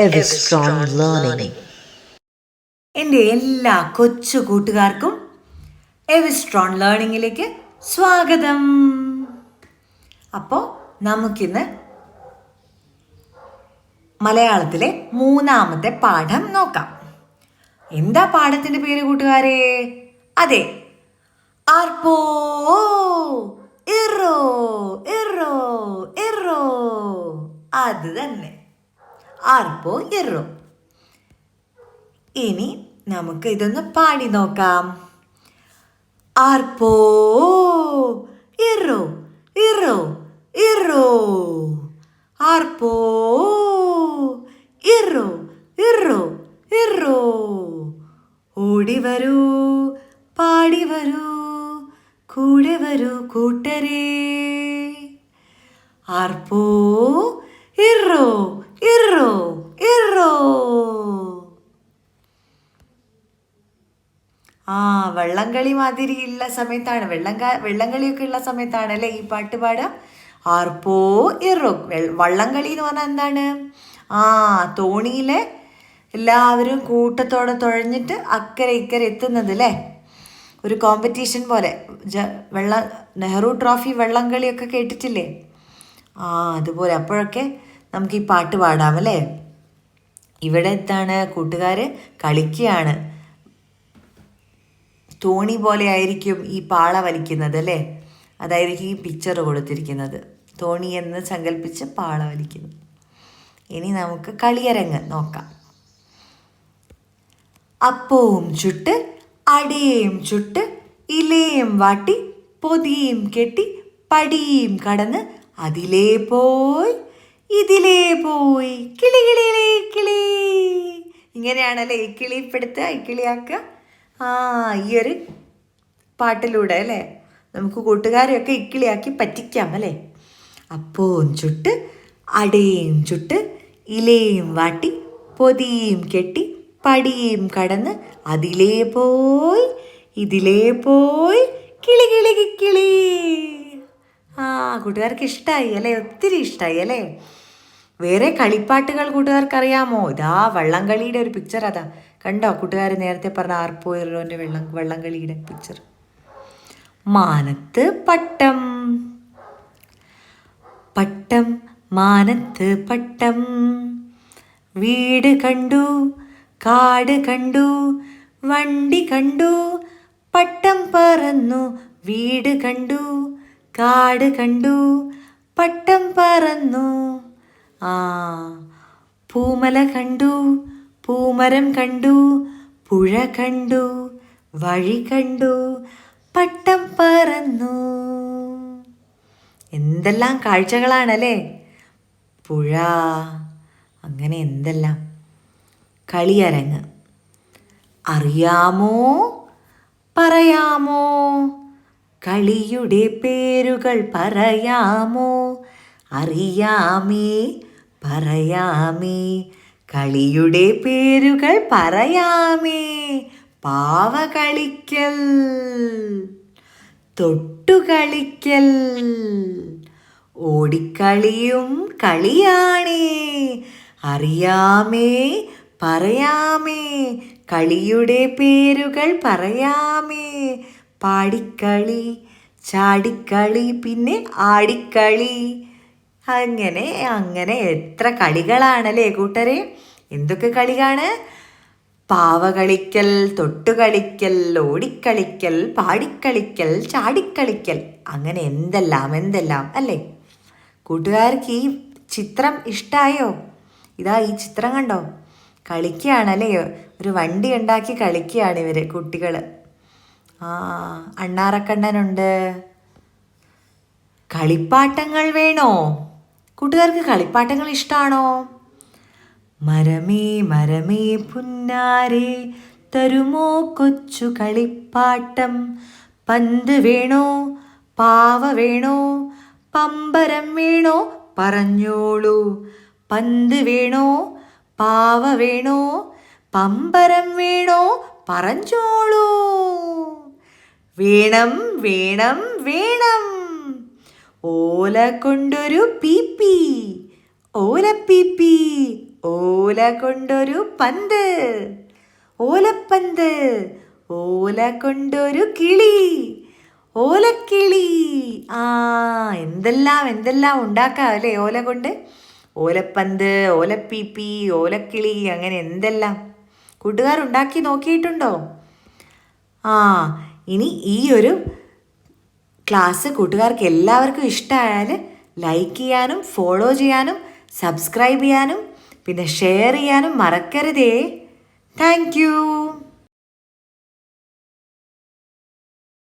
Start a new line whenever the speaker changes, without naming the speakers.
Every strong learning.
എൻ്റെ എല്ലാ കൊച്ചു കൂട്ടുകാർക്കും എവിസ്ട്രോൺ ലേണിങ്ങിലേക്ക് സ്വാഗതം. അപ്പോൾ നമുക്കിന്ന് മലയാളത്തിലെ മൂന്നാമത്തെ പാഠം നോക്കാം. എന്താ പാഠത്തിൻ്റെ പേര് കൂട്ടുകാരെ? അതെ, ആർപ്പോ ഇറോ ഇറോ ഇറോ. അത് തന്നെ, ആർപ്പോ ഇറോ. ഇനി നമുക്ക് ഇതൊന്ന് പാടി നോക്കാം. ആർപ്പോ ഇറോ ഇറോ ഇറോ. ആർപ്പോ ഇറോ ഇറോ ഇറോ. ഓടി വരൂ, പാടി വരൂ, കൂടെ വരൂ കൂട്ടരേ. ആർപ്പോ ഇറോ ഇറോ ഇറോ. വള്ളംകളി മാതിരിയുള്ള സമയത്താണ്, വെള്ളംകളിയൊക്കെ ഉള്ള സമയത്താണ് അല്ലേ ഈ പാട്ട് പാടുക. ആർപ്പോ ഇറോ. വള്ളംകളി എന്ന് പറഞ്ഞാൽ എന്താണ്? തോണിയിലെ എല്ലാവരും കൂട്ടത്തോടെ തുഴഞ്ഞിട്ട് അക്കരെ ഇക്കരെ എത്തുന്നത് അല്ലേ, ഒരു കോമ്പറ്റീഷൻ പോലെ. നെഹ്റു ട്രോഫി വള്ളംകളിയൊക്കെ കേട്ടിട്ടില്ലേ? അതുപോലെ. അപ്പോഴൊക്കെ നമുക്ക് ഈ പാട്ട് പാടാം അല്ലേ. ഇവിടെ എന്താണ്, കൂട്ടുകാർ കളിക്കുകയാണ്. തോണി പോലെ ആയിരിക്കും ഈ പാള വലിക്കുന്നത് അല്ലേ, അതായിരിക്കും ഈ പിക്ചർ കൊടുത്തിരിക്കുന്നത്. തോണി എന്ന് സങ്കല്പിച്ച് പാള വലിക്കുന്നു. ഇനി നമുക്ക് കളിയരങ്ങ് നോക്കാം. അപ്പവും ചുട്ട് അടയും ചുട്ട് ഇലയും വാട്ടി പൊതിയും കെട്ടി പടിയും കടന്ന് അതിലേ പോയി ഇതിലേ പോയി കിളി കിളിയിലേ കിളി. ഇങ്ങനെയാണല്ലേ ഈ കിളിപ്പെടുത്തുക, ഈ കിളിയാക്കുക. ഈ ഒരു പാട്ടിലൂടെ അല്ലേ നമുക്ക് കൂട്ടുകാരെയൊക്കെ ഇക്കിളിയാക്കി പറ്റിക്കാം അല്ലേ. അപ്പവും ചുട്ട് അടയും ചുട്ട് ഇലയും വാട്ടി പൊതിയും കെട്ടി പടിയും കടന്ന് അതിലേ പോയി ഇതിലേ പോയി കിളി കിളി കിളി. കൂട്ടുകാർക്ക് ഇഷ്ടമായി അല്ലേ, ഒത്തിരി ഇഷ്ടമായി അല്ലേ. വേറെ കളിപ്പാട്ടുകൾ കൂട്ടുകാർക്ക് അറിയാമോ? ഇതാ വള്ളംകളിയുടെ ഒരു പിക്ചർ, അതാ കണ്ടോ കൂട്ടുകാർ? നേരത്തെ പറഞ്ഞ ആർപ്പോ ഇറോൻ്റെ വള്ളംകളിയുടെ പിക്ചർ. മാനത്ത് പട്ടം പട്ടം മാനത്ത് പട്ടം. വീട് കണ്ടു കാട് കണ്ടു വണ്ടി കണ്ടു പട്ടം പറന്നു. വീട് കണ്ടു കാട് കണ്ടു പട്ടം പറന്നു. പൂമല കണ്ടു പൂമരം കണ്ടു പുഴ കണ്ടു വഴി കണ്ടു പട്ടം പറന്നു. എന്തെല്ലാം കാഴ്ചകളാണല്ലേ. പുഴ, അങ്ങനെ എന്തെല്ലാം. കളിയരങ്ങ്. അറിയാമോ പറയാമോ കളിയുടെ പേരുകൾ പറയാമോ? അറിയാമേ പറയാമേ കളിയുടെ പേരുകൾ പറയാമേ. പാവ കളിക്കൽ, തൊട്ടുകളിക്കൽ, ഓടിക്കളിയും കളിയാണേ. അറിയാമേ പറയാമേ കളിയുടെ പേരുകൾ പറയാമേ. പാടിക്കളി, ചാടിക്കളി, പിന്നെ ആടിക്കളി. അങ്ങനെ അങ്ങനെ എത്ര കളികളാണല്ലേ കൂട്ടരെ. എന്തൊക്കെ കളിയാണ്? പാവ കളിക്കൽ, തൊട്ടുകളിക്കൽ, ഓടിക്കളിക്കൽ, പാടിക്കളിക്കൽ, ചാടിക്കളിക്കൽ, അങ്ങനെ എന്തെല്ലാം എന്തെല്ലാം അല്ലേ. കൂട്ടുകാർക്ക് ഈ ചിത്രം ഇഷ്ടമായോ? ഇതാ ഈ ചിത്രം കണ്ടോ, കളിക്കുകയാണല്ലേ. ഒരു വണ്ടി ഉണ്ടാക്കി കളിക്കുകയാണ് ഇവർ കുട്ടികൾ. അണ്ണാറക്കണ്ണനുണ്ട്. കളിപ്പാട്ടങ്ങൾ വേണോ? കൂട്ടുകാർക്ക് കളിപ്പാട്ടങ്ങൾ ഇഷ്ടമാണോ? മരമേ മരമേ പുന്നാരേ തരുമോ കൊച്ചു കളിപ്പാട്ടം. പന്ത് വേണോ പാവ വേണോ പമ്പരം വേണോ പറഞ്ഞോളൂ. പന്ത് വേണോ പാവ വേണോ പമ്പരം വേണോ പറഞ്ഞോളൂ. വേണം വേണം വേണം. ഓല കൊണ്ടൊരു പീപ്പി, ഓലപ്പീപ്പി ഓല കൊണ്ടൊരു പന്ത്, ഓലപ്പന്ത്. ഓല കൊണ്ടൊരു കിളി, ഓലക്കിളി. ആ, എന്തെല്ലാം ഉണ്ടാക്കാം അല്ലേ ഓല കൊണ്ട്. ഓലപ്പന്ത്, ഓലപ്പീപ്പി, ഓലക്കിളി, അങ്ങനെ എന്തെല്ലാം കൂട്ടുകാർ ഉണ്ടാക്കി നോക്കിയിട്ടുണ്ടോ? ആ, ഇനി ഈ ഒരു ക്ലാസ് കൂട്ടുകാർക്ക് എല്ലാവർക്കും ഇഷ്ടമായാൽ ലൈക്ക് ചെയ്യാനും ഫോളോ ചെയ്യാനും സബ്സ്ക്രൈബ് ചെയ്യാനും പിന്നെ ഷെയർ ചെയ്യാനും മറക്കരുതേ. Thank you.